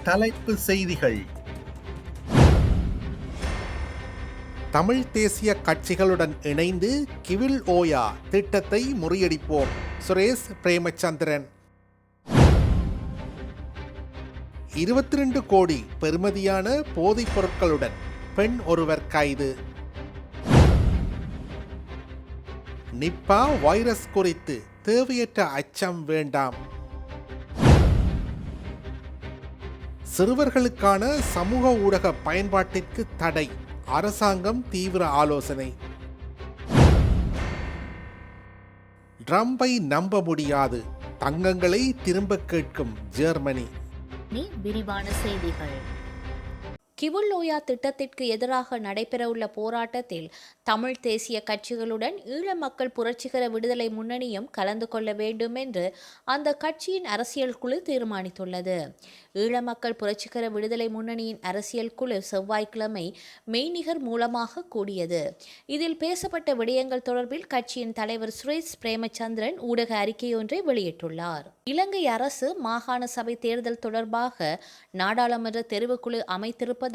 தலைப்பு செய்திகள். தமிழ் தேசிய கட்சிகளுடன் இணைந்து கிவில் ஓயா திட்டத்தை முறியடிப்போம். சுரேஷ் பிரேமச்சந்திரன். 22 கோடி பெறுமதியான போதைப் பொருட்களுடன் பெண் ஒருவர் கைது. நிப்பா வைரஸ் குறித்து தேவையற்ற அச்சம் வேண்டாம். சிறுவர்களுக்கான சமூக ஊடக பயன்பாட்டிற்கு தடை, அரசாங்கம் தீவிர ஆலோசனை. ட்ரம்பை நம்ப முடியாது, தங்கங்களை திரும்ப கேட்கும் ஜெர்மனி. விரிவான செய்திகள். கிவுல் ஓயா திட்டத்திற்கு எதிராக நடைபெறவுள்ள போராட்டத்தில் தமிழ் தேசிய கட்சிகளுடன் ஈழ மக்கள் புரட்சிகர விடுதலை முன்னணியும் கலந்து கொள்ள வேண்டும் என்று அந்த கட்சியின் அரசியல் குழு தீர்மானித்துள்ளது. ஈழ மக்கள் புரட்சிகர விடுதலை முன்னணியின் அரசியல் குழு செவ்வாய்க்கிழமை மெய்நிகர் மூலமாக கூடியது. இதில் பேசப்பட்ட விடயங்கள் தொடர்பில் கட்சியின் தலைவர் சுரேஷ் பிரேமச்சந்திரன் ஊடக அறிக்கையொன்றை வெளியிட்டுள்ளார். இலங்கை அரசு மாகாண சபை தேர்தல் தொடர்பாக நாடாளுமன்ற தெரிவுக்குழு அமைத்திருப்பதால்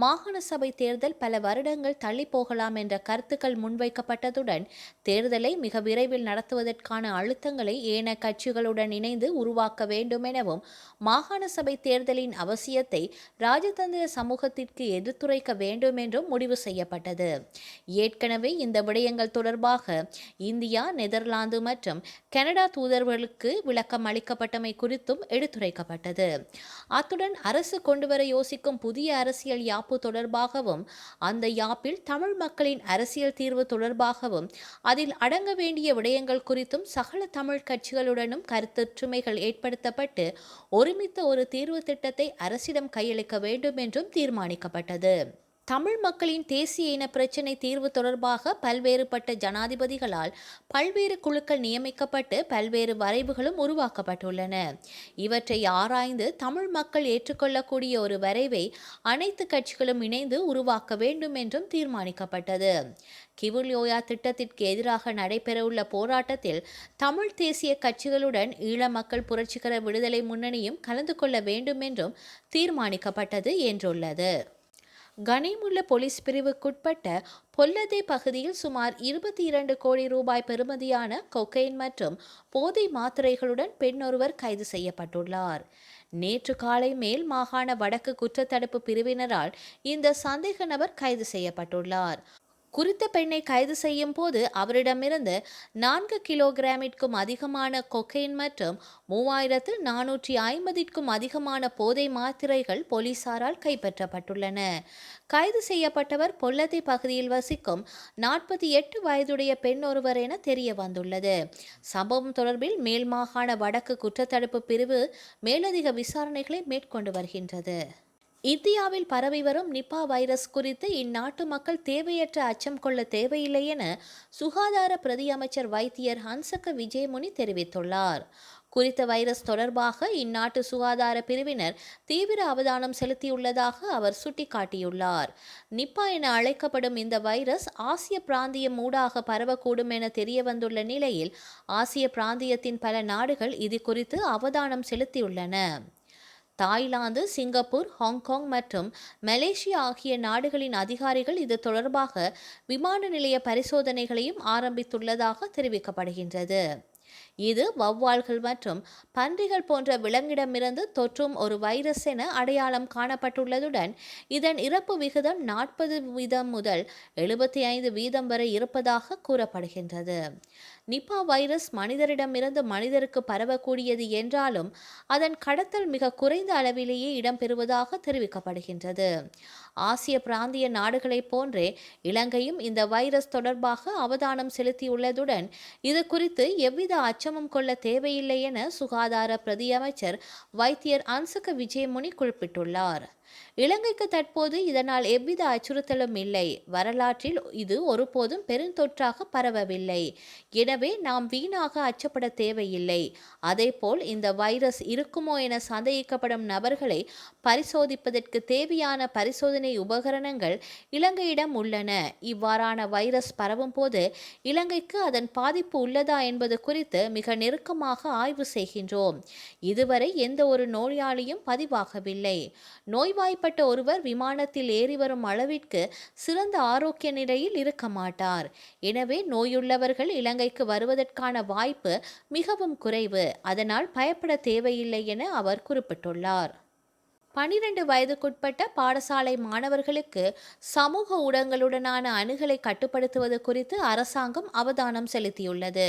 மாகாண சபை தேர்தல் பல வருடங்கள் தள்ளி போகலாம் என்ற கருத்துக்கள் முன்வைக்கப்பட்டதுடன் தேர்தலை மிக விரைவில் நடத்துவதற்கான அழுத்தங்களை ஏனைய கட்சிகளுடன் இணைந்து உருவாக்க வேண்டும் எனவும் மாகாண சபை தேர்தலின் அவசியத்தை ராஜதந்திர சமூகத்திற்கு எடுத்துரைக்க வேண்டும் என்றும் முடிவு செய்யப்பட்டது. ஏற்கனவே இந்த விடயங்கள் தொடர்பாக இந்தியா, நெதர்லாந்து மற்றும் கனடா தூதர்களுக்கு விளக்கம் அளிக்கப்பட்டமை குறித்தும் எடுத்துரைக்கப்பட்டது. அத்துடன் அரசு கொண்டுவர யோசிக்கும் புதிய அரசியல் யாப்பு தொடர்பாகவும் அந்த யாப்பில் தமிழ் மக்களின் அரசியல் தீர்வு தொடர்பாகவும் அதில் அடங்க வேண்டிய விடயங்கள் குறித்தும் சகல தமிழ் கட்சிகளுடனும் கருத்தொற்றுமைகள் ஏற்படுத்தப்பட்டு ஒருமித்த ஒரு தீர்வு திட்டத்தை அரசிடம் கையளிக்க வேண்டும் என்றும் தீர்மானிக்கப்பட்டது. தமிழ் மக்களின் தேசிய இன பிரச்சினை தீர்வு தொடர்பாக பல்வேறுபட்ட ஜனாதிபதிகளால் பல்வேறு குழுக்கள் நியமிக்கப்பட்டு பல்வேறு வரைவுகளும் உருவாக்கப்பட்டுள்ளன. இவற்றை ஆராய்ந்து தமிழ் மக்கள் ஏற்றுக்கொள்ளக்கூடிய ஒரு வரைவை அனைத்து கட்சிகளும் இணைந்து உருவாக்க வேண்டும் என்றும் தீர்மானிக்கப்பட்டது. கிவுல் ஓயா திட்டத்திற்கு எதிராக நடைபெறவுள்ள போராட்டத்தில் தமிழ் தேசிய கட்சிகளுடன் ஈழ மக்கள் புரட்சிகர விடுதலை முன்னணியும் கலந்து கொள்ள வேண்டும் என்றும் தீர்மானிக்கப்பட்டது என்றுள்ளது. கனிமுல்ல போலீஸ் பிரிவுக்குட்பட்ட பொல்லதை பகுதியில் சுமார் 22 கோடி ரூபாய் பெறுமதியான கொக்கைன் மற்றும் போதை மாத்திரைகளுடன் பெண் ஒருவர் கைது செய்யப்பட்டுள்ளார். நேற்று காலை மேல் மாகாண வடக்கு குற்றத்தடுப்பு பிரிவினரால் இந்த சந்தேக நபர் கைது செய்யப்பட்டுள்ளார். குறித்த பெண்ணை கைது செய்யும் போது அவரிடமிருந்து 4 கிலோகிராமிற்கும் அதிகமான கொக்கைன் மற்றும் 3450க்கும் அதிகமான போதை மாத்திரைகள் போலீசாரால் கைப்பற்றப்பட்டுள்ளன. கைது செய்யப்பட்டவர் பொல்லதை பகுதியில் வசிக்கும் 48 வயதுடைய பெண் ஒருவர் என தெரிய வந்துள்ளது. சம்பவம் தொடர்பில் மேல் மாகாண வடக்கு குற்றத்தடுப்பு பிரிவு மேலதிக விசாரணைகளை மேற்கொண்டு வருகின்றது. இந்தியாவில் பரவி வரும் நிப்பா வைரஸ் குறித்து இந்நாட்டு மக்கள் தேவையற்ற அச்சம் கொள்ள தேவையில்லை என சுகாதார பிரதி அமைச்சர் வைத்தியர் ஹன்சக விஜயமுனி தெரிவித்துள்ளார். குறித்த வைரஸ் தொடர்பாக இந்நாட்டு சுகாதார பிரிவினர் தீவிர அவதானம் செலுத்தியுள்ளதாக அவர் சுட்டிக்காட்டியுள்ளார். நிப்பா என அழைக்கப்படும் இந்த வைரஸ் ஆசிய பிராந்தியம் ஊடாக பரவக்கூடும் என தெரிய வந்துள்ள நிலையில் ஆசிய பிராந்தியத்தின் பல நாடுகள் இது குறித்து அவதானம் செலுத்தியுள்ளன. தாய்லாந்து, சிங்கப்பூர், ஹாங்காங் மற்றும் மலேசியா ஆகிய நாடுகளின் அதிகாரிகள் இது தொடர்பாக விமான நிலைய பரிசோதனைகளையும் ஆரம்பித்துள்ளதாக தெரிவிக்கப்படுகின்றது. இது வௌவால்கள் மற்றும் பன்றிகள் போன்ற விலங்கிடமிருந்து தொற்றும் ஒரு வைரஸ் என அடையாளம் காணப்பட்டுள்ளதுடன் இதன் இறப்பு விகிதம் 40% முதல் 75% வரை இருப்பதாக கூறப்படுகின்றது. நிப்பா வைரஸ் மனிதரிடமிருந்து மனிதருக்கு பரவக்கூடியது என்றாலும் அதன் கடத்தல் மிக குறைந்த அளவிலேயே இடம்பெறுவதாக தெரிவிக்கப்படுகின்றது. ஆசிய பிராந்திய நாடுகளைப் போன்றே இலங்கையும் இந்த வைரஸ் தொடர்பாக அவதானம் செலுத்தியுள்ளதுடன் இது குறித்து எவ்வித அச்சமும் கொள்ள தேவையில்லை என சுகாதார பிரதி அமைச்சர் வைத்தியர் ஹன்சக விஜயமுனி குறிப்பிட்டுள்ளார். இலங்கைக்கு தற்போது இதனால் எவ்வித அச்சுறுத்தலும் இல்லை. வரலாற்றில் இது ஒருபோதும் பெருந்தொற்றாக பரவவில்லை. எனவே நாம் வீணாக அச்சப்பட தேவையில்லை. அதேபோல் இந்த வைரஸ் இருக்குமோ என சந்தேகிக்கப்படும் நபர்களை பரிசோதிப்பதற்கு தேவையான பரிசோதனை உபகரணங்கள் இலங்கையிடம் உள்ளன. இவ்வாறான வைரஸ் பரவும் போது இலங்கைக்கு அதன் பாதிப்பு உள்ளதா என்பது குறித்து மிக நெருக்கமாக ஆய்வு செய்கின்றோம். இதுவரை எந்த ஒரு நோயாளியும் பதிவாகவில்லை. நோய்வாய்ப்பட்ட ஒருவர் விமானத்தில் ஏறி வரும் அளவிற்கு சிறந்த ஆரோக்கிய நிலையில் இருக்க மாட்டார். எனவே நோயுள்ளவர்கள் இலங்கைக்கு வருவதற்கான வாய்ப்பு மிகவும் குறைவு. அதனால் பயப்பட தேவையில்லை என அவர் குறிப்பிட்டுள்ளார். 12 வயதுக்குட்பட்ட பாடசாலை மாணவர்களுக்கு சமூக ஊடகங்களுடனான அணுகலை கட்டுப்படுத்துவது குறித்து அரசாங்கம் அவதானம் செலுத்தியுள்ளது.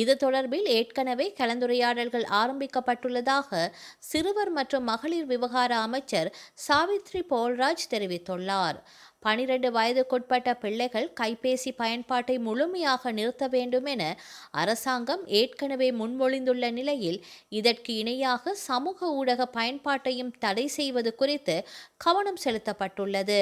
இது தொடர்பில் ஏற்கனவே கலந்துரையாடல்கள் ஆரம்பிக்கப்பட்டுள்ளதாக சிறுவர் மற்றும் மகளிர் விவகார அமைச்சர் சாவித்ரி போல்ராஜ் தெரிவித்துள்ளார். 12 வயதுக்குட்பட்ட பிள்ளைகள் கைபேசி பயன்பாட்டை முழுமையாக நிறுத்த வேண்டும் என அரசாங்கம் ஏற்கனவே முன்மொழிந்துள்ள நிலையில் இதற்கு இணையாக சமூக ஊடக பயன்பாட்டையும் தடை செய்வது குறித்து கவனம் செலுத்தப்பட்டுள்ளது.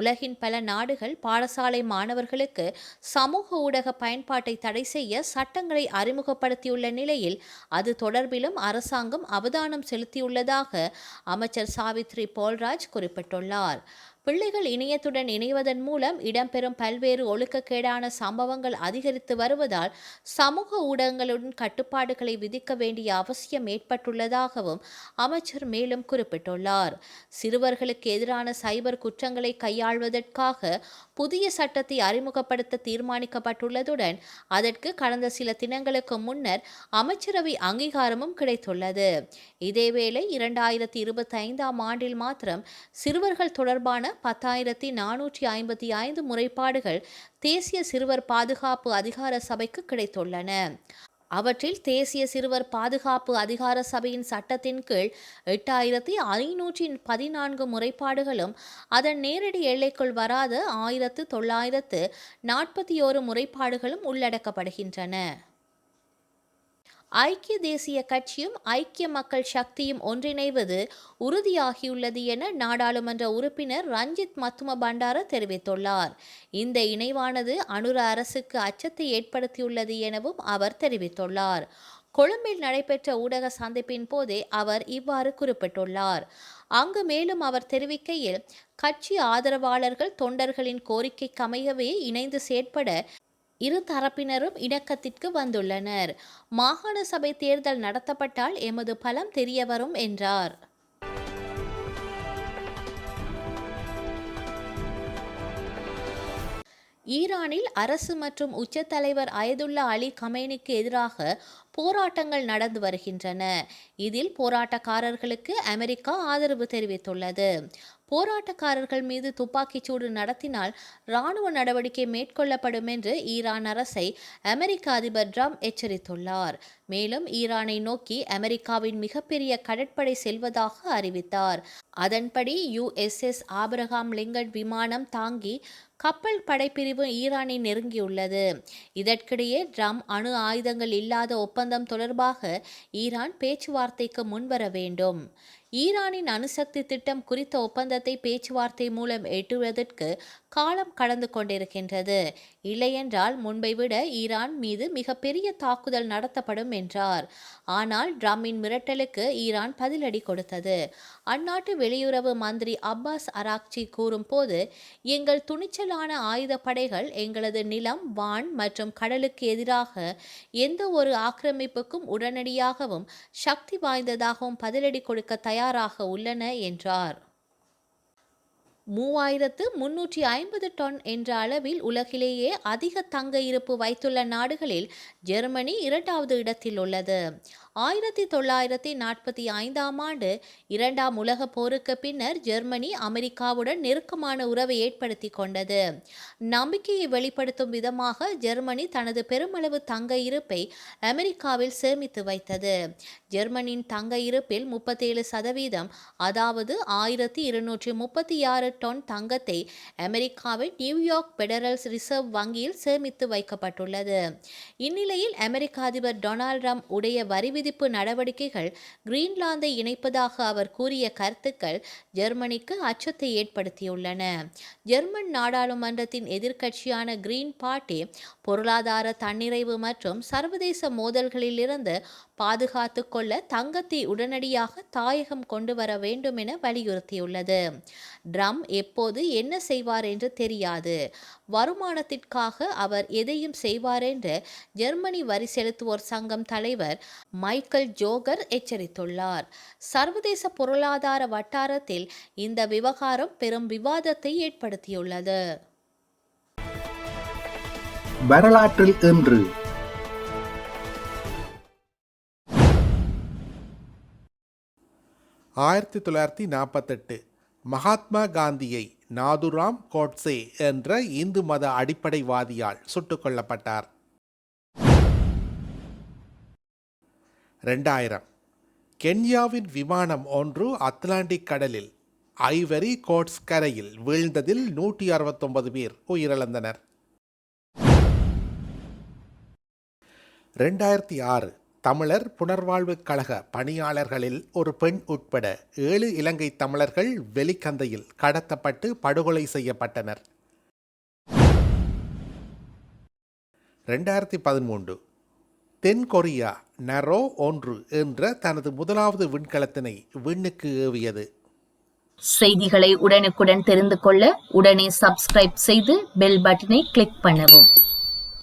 உலகின் பல நாடுகள் பாடசாலை மாணவர்களுக்கு சமூக ஊடக பயன்பாட்டை தடை செய்ய சட்டங்களை அறிமுகப்படுத்தியுள்ள நிலையில் அது தொடர்பிலும் அரசாங்கம் அவதானம் செலுத்தியுள்ளதாக அமைச்சர் சாவித்ரி போல்ராஜ் குறிப்பிட்டுள்ளார். பிள்ளைகள் இணையத்துடன் இணைவதன் மூலம் இடம்பெறும் பல்வேறு ஒழுக்கக்கேடான சம்பவங்கள் அதிகரித்து வருவதால் சமூக ஊடகங்களுடன் கட்டுப்பாடுகளை விதிக்க வேண்டிய அவசியம் ஏற்பட்டுள்ளதாகவும் அமைச்சர் மேலும் குறிப்பிட்டுள்ளார். சிறுவர்களுக்கு எதிரான சைபர் குற்றங்களை கையாள்வதற்காக புதிய சட்டத்தை அறிமுகப்படுத்த தீர்மானிக்கப்பட்டுள்ளதுடன் அதற்கு கடந்த சில தினங்களுக்கு முன்னர் அமைச்சரவை அங்கீகாரமும் கிடைத்துள்ளது. இதேவேளை 2025ஆம் ஆண்டில் மாத்திரம் சிறுவர்கள் தொடர்பான 10,455 முறைப்பாடுகள் தேசிய சிறுவர் பாதுகாப்பு அதிகார சபைக்கு கிடைத்துள்ளன. அவற்றில் தேசிய சிறுவர் பாதுகாப்பு அதிகார சபையின் சட்டத்தின் கீழ் 8,514 முறைப்பாடுகளும் அதன் நேரடி எல்லைக்குள் வராத 1,941 முறைப்பாடுகளும் உள்ளடக்கப்படுகின்றன. ஐக்கிய தேசிய கட்சியும் ஐக்கிய மக்கள் சக்தியும் ஒன்றிணைவது உறுதியாகியுள்ளது என நாடாளுமன்ற உறுப்பினர் ரஞ்சித் மத்தும பண்டார தெரிவித்துள்ளார். இந்த இணைவானது அனுர அரசுக்கு அச்சத்தை ஏற்படுத்தியுள்ளது எனவும் அவர் தெரிவித்துள்ளார். கொழும்பில் நடைபெற்ற ஊடக சந்திப்பின் போதே அவர் இவ்வாறு குறிப்பிட்டுள்ளார். அங்கு மேலும் அவர் தெரிவிக்கையில், கட்சி ஆதரவாளர்கள் தொண்டர்களின் கோரிக்கைக்கமையவே இணைந்து செயற்பட இரு தரப்பினரும் இணக்கத்திற்கு வந்துள்ளனர். மாகாண சபை தேர்தல் நடத்தப்பட்டால் எமது பலம் தெரியவரும் என்றார். ஈரானில் அரசு மற்றும் உச்ச தலைவர் அயதுல்லா அலி கமேனிக்கு எதிராக போராட்டங்கள் நடந்து வருகின்றன. இதில் போராட்டக்காரர்களுக்கு அமெரிக்கா ஆதரவு தெரிவித்துள்ளது. போராட்டக்காரர்கள் மீது துப்பாக்கிச்சூடு நடத்தினால் இராணுவ நடவடிக்கை மேற்கொள்ளப்படும் என்று ஈரான் அரசை அமெரிக்க அதிபர் ட்ரம்ப் எச்சரித்துள்ளார். மேலும் ஈரானை நோக்கி அமெரிக்காவின் மிகப்பெரிய கடற்படை செல்வதாக அறிவித்தார். அதன்படி USS ஆபிரகாம் லிங்கன் விமானம் தாங்கி கப்பல் படைப்பிரிவு ஈரானை நெருங்கியுள்ளது. இதற்கிடையே ட்ரம்ப் அணு ஆயுதங்கள் இல்லாத ஒப்பந்தம் தொடர்பாக ஈரான் பேச்சுவார்த்தைக்கு முன்வர வேண்டும். ஈரானின் அணுசக்தி திட்டம் குறித்த ஒப்பந்தத்தை பேச்சுவார்த்தை மூலம் எட்டுவதற்கு காலம் கடந்து கொண்டிருக்கின்றது. இல்லையென்றால் முன்பை விட ஈரான் மீது மிகப்பெரிய தாக்குதல் நடத்தப்படும் என்றார். ஆனால் ட்ரம்பின் மிரட்டலுக்கு ஈரான் பதிலடி கொடுத்தது. அந்நாட்டு வெளியுறவு மந்திரி அப்பாஸ் அராக்சி கூறும் போது, எங்கள் துணிச்சலான ஆயுத படைகள் எங்களது நிலம், வான் மற்றும் கடலுக்கு எதிராக எந்த ஒரு ஆக்கிரமிப்புக்கும் உடனடியாகவும் சக்தி வாய்ந்ததாகவும் பதிலடி கொடுக்க தயாராக உள்ளன என்றார். 3,350 டன் என்ற அளவில் உலகிலேயே அதிக தங்க இருப்பு வைத்துள்ள நாடுகளில் ஜெர்மனி 2வது இடத்தில் உள்ளது. 1945ஆம் ஆண்டு 2ஆம் உலகப் போருக்கு பின்னர் ஜெர்மனி அமெரிக்காவுடன் நெருக்கமான உறவை ஏற்படுத்தி கொண்டது. நம்பிக்கையை வெளிப்படுத்தும் விதமாக ஜெர்மனி தனது பெருமளவு தங்க இருப்பை அமெரிக்காவில் சேமித்து வைத்தது. ஜெர்மனியின் தங்க இருப்பில் 37%, அதாவது 1,236 டன் தங்கத்தை அமெரிக்காவின் நியூயார்க் பெடரல் ரிசர்வ் வங்கியில் சேமித்து வைக்கப்பட்டுள்ளது. இந்நிலையில் அமெரிக்க அதிபர் டொனால்ட் ட்ரம்ப் உடைய வரி விதிப்பு நடவடிக்கைகள் கிரீன்லாந்தை இணைப்பதாக அவர் கூறிய கருத்துக்கள் ஜெர்மனிக்கு அச்சத்தை ஏற்படுத்தியுள்ளன. ஜெர்மன் நாடாளுமன்றத்தின் எதிர்க்கட்சியான கிரீன் பார்ட்டி பொருளாதார தன்னிறைவு மற்றும் சர்வதேச மோதல்களிலிருந்து பாதுகாத்துக் கொள்ள தங்கத்தை உடனடியாக தாயகம் கொண்டு வர வேண்டும் என வலியுறுத்தியுள்ளது. ட்ரம்ப் எப்போது என்ன செய்வார் என்று தெரியாது. வருமானத்திற்காக அவர் எதையும் செய்வார் என்று ஜெர்மனி வரி செலுத்துவோர் சங்கம் தலைவர் மைக்கேல் ஜோகர் எச்சரித்துள்ளார். சர்வதேச பொருளாதார வட்டாரத்தில் இந்த விவகாரம் பெரும் விவாதத்தை ஏற்படுத்தியுள்ளது. வரலாற்றில் இன்று 1948 மகாத்மா காந்தியை நாதுராம் கோட்சே என்ற இந்து மத அடிப்படைவாதியால் சுட்டுக் கொல்லப்பட்டார். 2000 கென்யாவின் விமானம் ஒன்று அட்லாண்டிக் கடலில் ஐவரி கோஸ்ட் கரையில் வீழ்ந்ததில் 169 பேர் உயிரிழந்தனர். 2006 தமிழர் புனர்வாழ்வுக் கழக பணியாளர்களில் ஒரு பெண் உட்பட 7 இலங்கை தமிழர்கள் வெலிக்கந்தையில் கடத்தப்பட்டு படுகொலை செய்யப்பட்டனர். 2013 தென் கொரியா நரோ 1 என்ற தனது முதலாவது விண்கலத்தினை விண்ணுக்கு ஏவியது. செய்திகளை உடனுக்குடன் தெரிந்து கொள்ள உடனே சப்ஸ்கிரைப் செய்து பெல் பட்டனை கிளிக் பண்ணவும்.